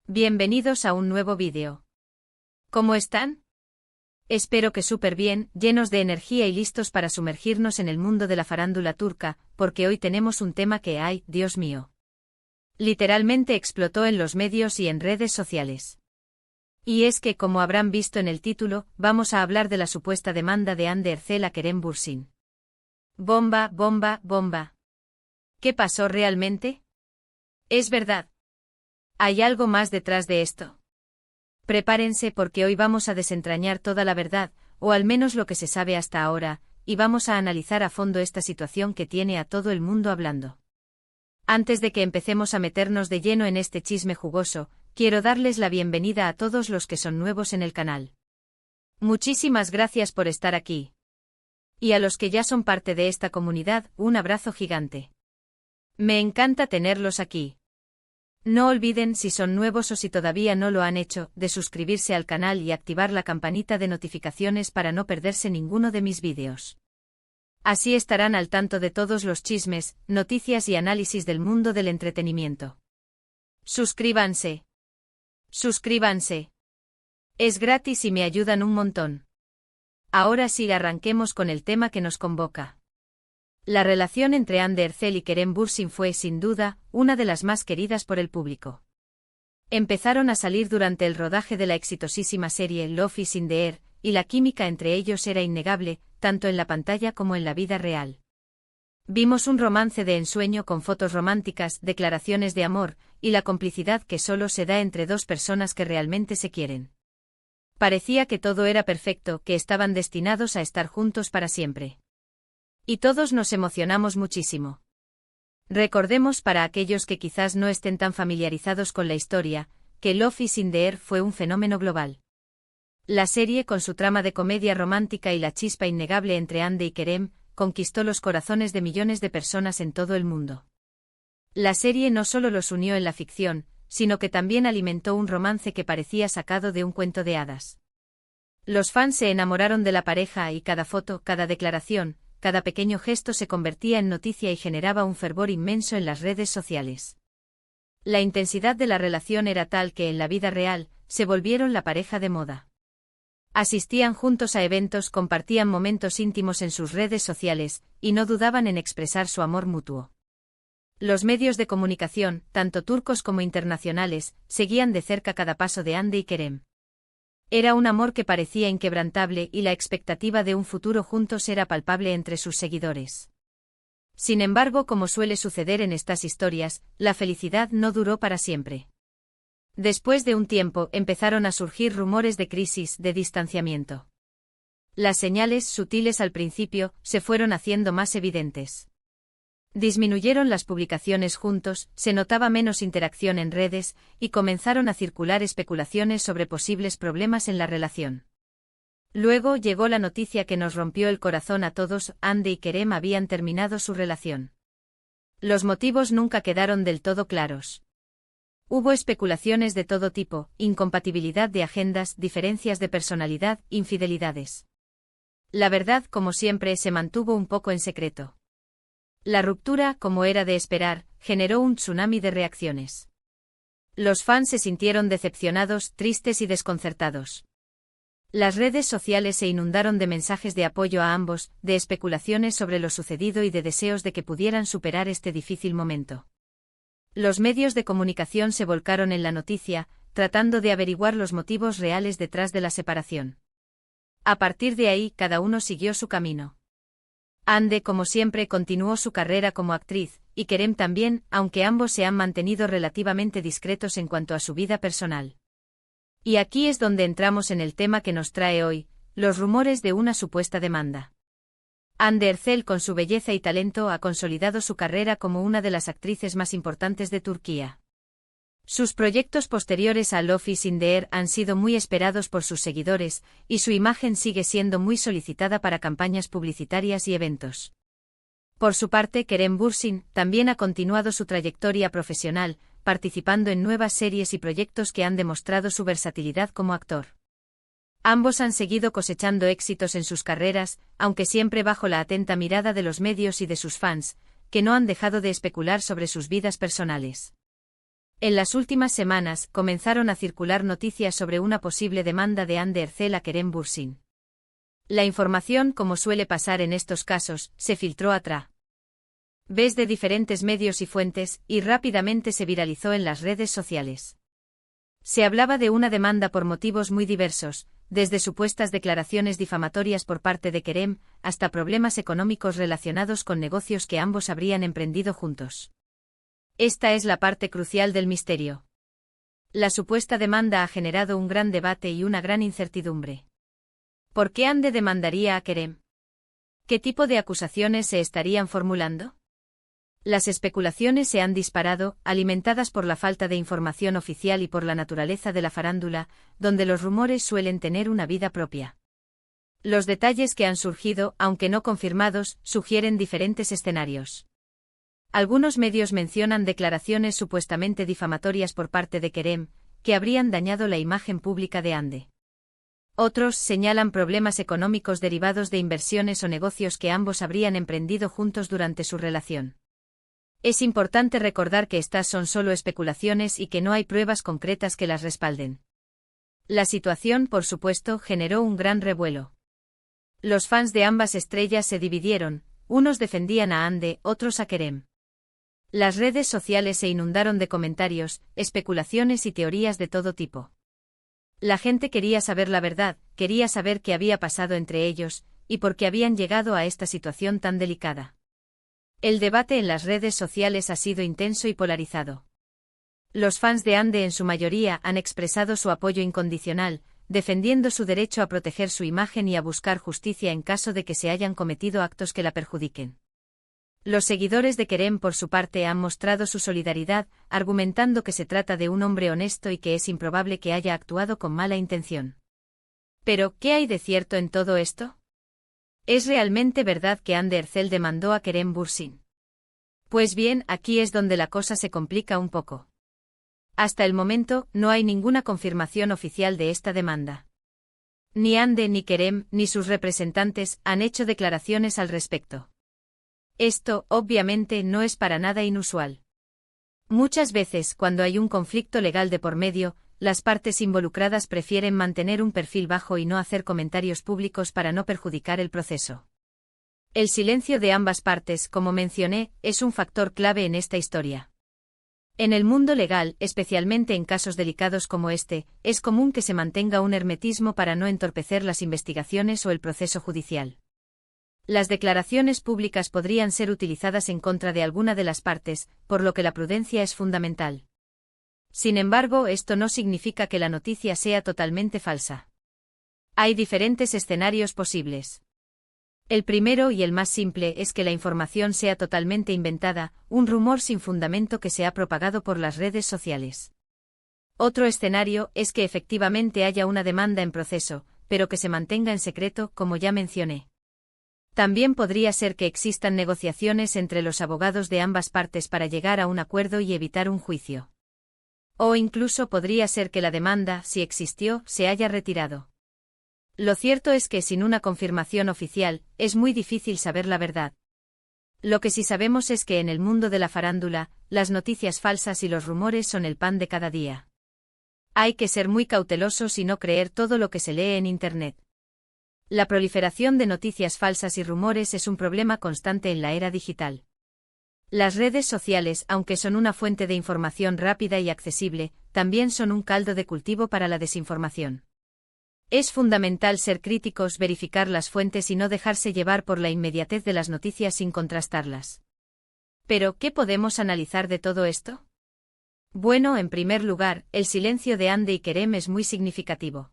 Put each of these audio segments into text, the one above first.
Bienvenidos a un nuevo vídeo. ¿Cómo están? Espero que súper bien, llenos de energía y listos para sumergirnos en el mundo de la farándula turca, porque hoy tenemos un tema que, ay, Dios mío, literalmente explotó en los medios y en redes sociales. Y es que, como habrán visto en el título, vamos a hablar de la supuesta demanda de Hande Erçel a Kerem Bürsin. Bomba, bomba, bomba. ¿Qué pasó realmente? ¿Es verdad? ¿Hay algo más detrás de esto? Prepárense porque hoy vamos a desentrañar toda la verdad, o al menos lo que se sabe hasta ahora, y vamos a analizar a fondo esta situación que tiene a todo el mundo hablando. Antes de que empecemos a meternos de lleno en este chisme jugoso, quiero darles la bienvenida a todos los que son nuevos en el canal. Muchísimas gracias por estar aquí. Y a los que ya son parte de esta comunidad, un abrazo gigante. Me encanta tenerlos aquí. No olviden, si son nuevos o si todavía no lo han hecho, de suscribirse al canal y activar la campanita de notificaciones para no perderse ninguno de mis vídeos. Así estarán al tanto de todos los chismes, noticias y análisis del mundo del entretenimiento. Suscríbanse. Suscríbanse. Es gratis y me ayudan un montón. Ahora sí, arranquemos con el tema que nos convoca. La relación entre Hande Erçel y Kerem Bürsin fue, sin duda, una de las más queridas por el público. Empezaron a salir durante el rodaje de la exitosísima serie Love is in the Air, y la química entre ellos era innegable, tanto en la pantalla como en la vida real. Vimos un romance de ensueño con fotos románticas, declaraciones de amor, y la complicidad que solo se da entre dos personas que realmente se quieren. Parecía que todo era perfecto, que estaban destinados a estar juntos para siempre. Y todos nos emocionamos muchísimo. Recordemos, para aquellos que quizás no estén tan familiarizados con la historia, que Love is in the Air fue un fenómeno global. La serie, con su trama de comedia romántica y la chispa innegable entre Hande y Kerem, conquistó los corazones de millones de personas en todo el mundo. La serie no solo los unió en la ficción, sino que también alimentó un romance que parecía sacado de un cuento de hadas. Los fans se enamoraron de la pareja y cada foto, cada declaración, cada pequeño gesto se convertía en noticia y generaba un fervor inmenso en las redes sociales. La intensidad de la relación era tal que en la vida real, se volvieron la pareja de moda. Asistían juntos a eventos, compartían momentos íntimos en sus redes sociales, y no dudaban en expresar su amor mutuo. Los medios de comunicación, tanto turcos como internacionales, seguían de cerca cada paso de Hande y Kerem. Era un amor que parecía inquebrantable y la expectativa de un futuro juntos era palpable entre sus seguidores. Sin embargo, como suele suceder en estas historias, la felicidad no duró para siempre. Después de un tiempo empezaron a surgir rumores de crisis, de distanciamiento. Las señales, sutiles al principio, se fueron haciendo más evidentes. Disminuyeron las publicaciones juntos, se notaba menos interacción en redes, y comenzaron a circular especulaciones sobre posibles problemas en la relación. Luego llegó la noticia que nos rompió el corazón a todos: Hande y Kerem habían terminado su relación. Los motivos nunca quedaron del todo claros. Hubo especulaciones de todo tipo: incompatibilidad de agendas, diferencias de personalidad, infidelidades. La verdad, como siempre, se mantuvo un poco en secreto. La ruptura, como era de esperar, generó un tsunami de reacciones. Los fans se sintieron decepcionados, tristes y desconcertados. Las redes sociales se inundaron de mensajes de apoyo a ambos, de especulaciones sobre lo sucedido y de deseos de que pudieran superar este difícil momento. Los medios de comunicación se volcaron en la noticia, tratando de averiguar los motivos reales detrás de la separación. A partir de ahí, cada uno siguió su camino. Hande, como siempre, continuó su carrera como actriz, y Kerem también, aunque ambos se han mantenido relativamente discretos en cuanto a su vida personal. Y aquí es donde entramos en el tema que nos trae hoy: los rumores de una supuesta demanda. Hande Erçel, con su belleza y talento, ha consolidado su carrera como una de las actrices más importantes de Turquía. Sus proyectos posteriores a Love is in the Air han sido muy esperados por sus seguidores, y su imagen sigue siendo muy solicitada para campañas publicitarias y eventos. Por su parte, Kerem Bürsin también ha continuado su trayectoria profesional, participando en nuevas series y proyectos que han demostrado su versatilidad como actor. Ambos han seguido cosechando éxitos en sus carreras, aunque siempre bajo la atenta mirada de los medios y de sus fans, que no han dejado de especular sobre sus vidas personales. En las últimas semanas, comenzaron a circular noticias sobre una posible demanda de Hande Erçel a Kerem Bürsin. La información, como suele pasar en estos casos, se filtró a través de diferentes medios y fuentes, y rápidamente se viralizó en las redes sociales. Se hablaba de una demanda por motivos muy diversos, desde supuestas declaraciones difamatorias por parte de Kerem, hasta problemas económicos relacionados con negocios que ambos habrían emprendido juntos. Esta es la parte crucial del misterio. La supuesta demanda ha generado un gran debate y una gran incertidumbre. ¿Por qué Hande demandaría a Kerem? ¿Qué tipo de acusaciones se estarían formulando? Las especulaciones se han disparado, alimentadas por la falta de información oficial y por la naturaleza de la farándula, donde los rumores suelen tener una vida propia. Los detalles que han surgido, aunque no confirmados, sugieren diferentes escenarios. Algunos medios mencionan declaraciones supuestamente difamatorias por parte de Kerem, que habrían dañado la imagen pública de Hande. Otros señalan problemas económicos derivados de inversiones o negocios que ambos habrían emprendido juntos durante su relación. Es importante recordar que estas son solo especulaciones y que no hay pruebas concretas que las respalden. La situación, por supuesto, generó un gran revuelo. Los fans de ambas estrellas se dividieron, unos defendían a Hande, otros a Kerem. Las redes sociales se inundaron de comentarios, especulaciones y teorías de todo tipo. La gente quería saber la verdad, quería saber qué había pasado entre ellos, y por qué habían llegado a esta situación tan delicada. El debate en las redes sociales ha sido intenso y polarizado. Los fans de Hande en su mayoría han expresado su apoyo incondicional, defendiendo su derecho a proteger su imagen y a buscar justicia en caso de que se hayan cometido actos que la perjudiquen. Los seguidores de Kerem por su parte han mostrado su solidaridad, argumentando que se trata de un hombre honesto y que es improbable que haya actuado con mala intención. Pero, ¿qué hay de cierto en todo esto? ¿Es realmente verdad que Hande Erçel demandó a Kerem Bürsin? Pues bien, aquí es donde la cosa se complica un poco. Hasta el momento, no hay ninguna confirmación oficial de esta demanda. Ni Hande ni Kerem, ni sus representantes, han hecho declaraciones al respecto. Esto, obviamente, no es para nada inusual. Muchas veces, cuando hay un conflicto legal de por medio, las partes involucradas prefieren mantener un perfil bajo y no hacer comentarios públicos para no perjudicar el proceso. El silencio de ambas partes, como mencioné, es un factor clave en esta historia. En el mundo legal, especialmente en casos delicados como este, es común que se mantenga un hermetismo para no entorpecer las investigaciones o el proceso judicial. Las declaraciones públicas podrían ser utilizadas en contra de alguna de las partes, por lo que la prudencia es fundamental. Sin embargo, esto no significa que la noticia sea totalmente falsa. Hay diferentes escenarios posibles. El primero y el más simple es que la información sea totalmente inventada, un rumor sin fundamento que se ha propagado por las redes sociales. Otro escenario es que efectivamente haya una demanda en proceso, pero que se mantenga en secreto, como ya mencioné. También podría ser que existan negociaciones entre los abogados de ambas partes para llegar a un acuerdo y evitar un juicio. O incluso podría ser que la demanda, si existió, se haya retirado. Lo cierto es que sin una confirmación oficial, es muy difícil saber la verdad. Lo que sí sabemos es que en el mundo de la farándula, las noticias falsas y los rumores son el pan de cada día. Hay que ser muy cautelosos y no creer todo lo que se lee en Internet. La proliferación de noticias falsas y rumores es un problema constante en la era digital. Las redes sociales, aunque son una fuente de información rápida y accesible, también son un caldo de cultivo para la desinformación. Es fundamental ser críticos, verificar las fuentes y no dejarse llevar por la inmediatez de las noticias sin contrastarlas. Pero, ¿qué podemos analizar de todo esto? Bueno, en primer lugar, el silencio de Hande y Kerem es muy significativo.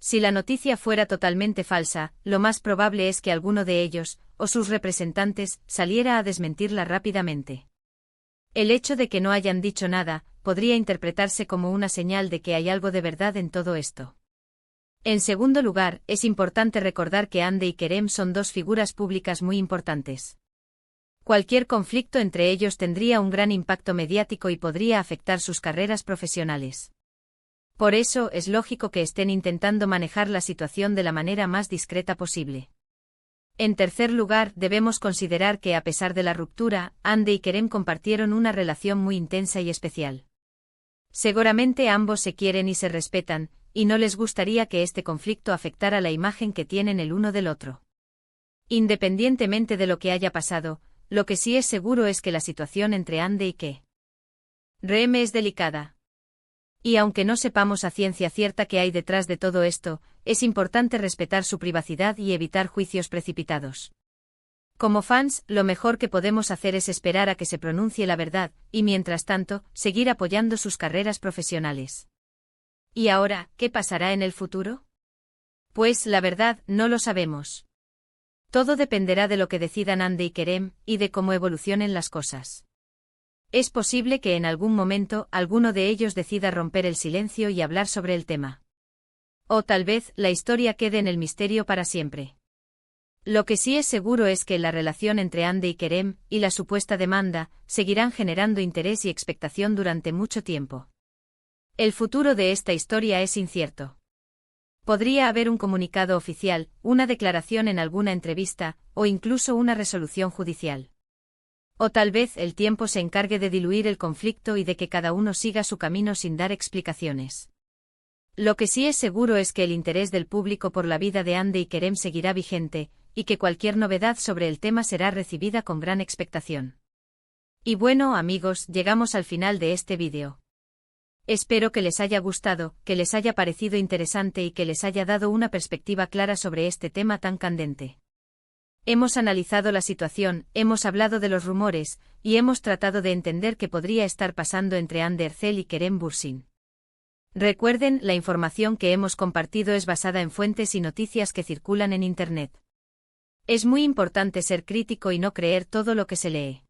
Si la noticia fuera totalmente falsa, lo más probable es que alguno de ellos, o sus representantes, saliera a desmentirla rápidamente. El hecho de que no hayan dicho nada, podría interpretarse como una señal de que hay algo de verdad en todo esto. En segundo lugar, es importante recordar que Hande y Kerem son dos figuras públicas muy importantes. Cualquier conflicto entre ellos tendría un gran impacto mediático y podría afectar sus carreras profesionales. Por eso es lógico que estén intentando manejar la situación de la manera más discreta posible. En tercer lugar, debemos considerar que a pesar de la ruptura, Hande y Kerem compartieron una relación muy intensa y especial. Seguramente ambos se quieren y se respetan, y no les gustaría que este conflicto afectara la imagen que tienen el uno del otro. Independientemente de lo que haya pasado, lo que sí es seguro es que la situación entre Ande y Kerem es delicada. Y aunque no sepamos a ciencia cierta qué hay detrás de todo esto, es importante respetar su privacidad y evitar juicios precipitados. Como fans, lo mejor que podemos hacer es esperar a que se pronuncie la verdad, y mientras tanto, seguir apoyando sus carreras profesionales. ¿Y ahora, qué pasará en el futuro? Pues, la verdad, no lo sabemos. Todo dependerá de lo que decidan Ande y Kerem, y de cómo evolucionen las cosas. Es posible que en algún momento alguno de ellos decida romper el silencio y hablar sobre el tema. O tal vez la historia quede en el misterio para siempre. Lo que sí es seguro es que la relación entre Ande y Kerem, y la supuesta demanda, seguirán generando interés y expectación durante mucho tiempo. El futuro de esta historia es incierto. Podría haber un comunicado oficial, una declaración en alguna entrevista, o incluso una resolución judicial. O tal vez el tiempo se encargue de diluir el conflicto y de que cada uno siga su camino sin dar explicaciones. Lo que sí es seguro es que el interés del público por la vida de Ande y Kerem seguirá vigente, y que cualquier novedad sobre el tema será recibida con gran expectación. Y bueno, amigos, llegamos al final de este vídeo. Espero que les haya gustado, que les haya parecido interesante y que les haya dado una perspectiva clara sobre este tema tan candente. Hemos analizado la situación, hemos hablado de los rumores, y hemos tratado de entender qué podría estar pasando entre Ande Erçel y Kerem Bürsin. Recuerden, la información que hemos compartido es basada en fuentes y noticias que circulan en Internet. Es muy importante ser crítico y no creer todo lo que se lee.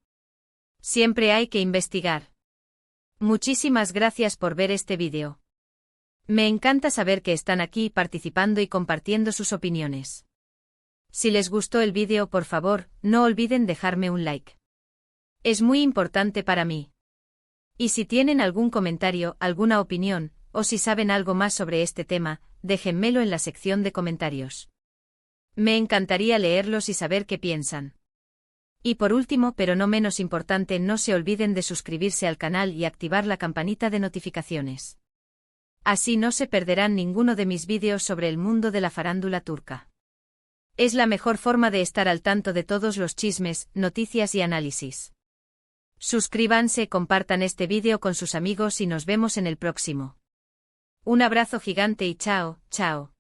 Siempre hay que investigar. Muchísimas gracias por ver este vídeo. Me encanta saber que están aquí participando y compartiendo sus opiniones. Si les gustó el vídeo, por favor, no olviden dejarme un like. Es muy importante para mí. Y si tienen algún comentario, alguna opinión, o si saben algo más sobre este tema, déjenmelo en la sección de comentarios. Me encantaría leerlos y saber qué piensan. Y por último, pero no menos importante, no se olviden de suscribirse al canal y activar la campanita de notificaciones. Así no se perderán ninguno de mis vídeos sobre el mundo de la farándula turca. Es la mejor forma de estar al tanto de todos los chismes, noticias y análisis. Suscríbanse, compartan este vídeo con sus amigos y nos vemos en el próximo. Un abrazo gigante y chao, chao.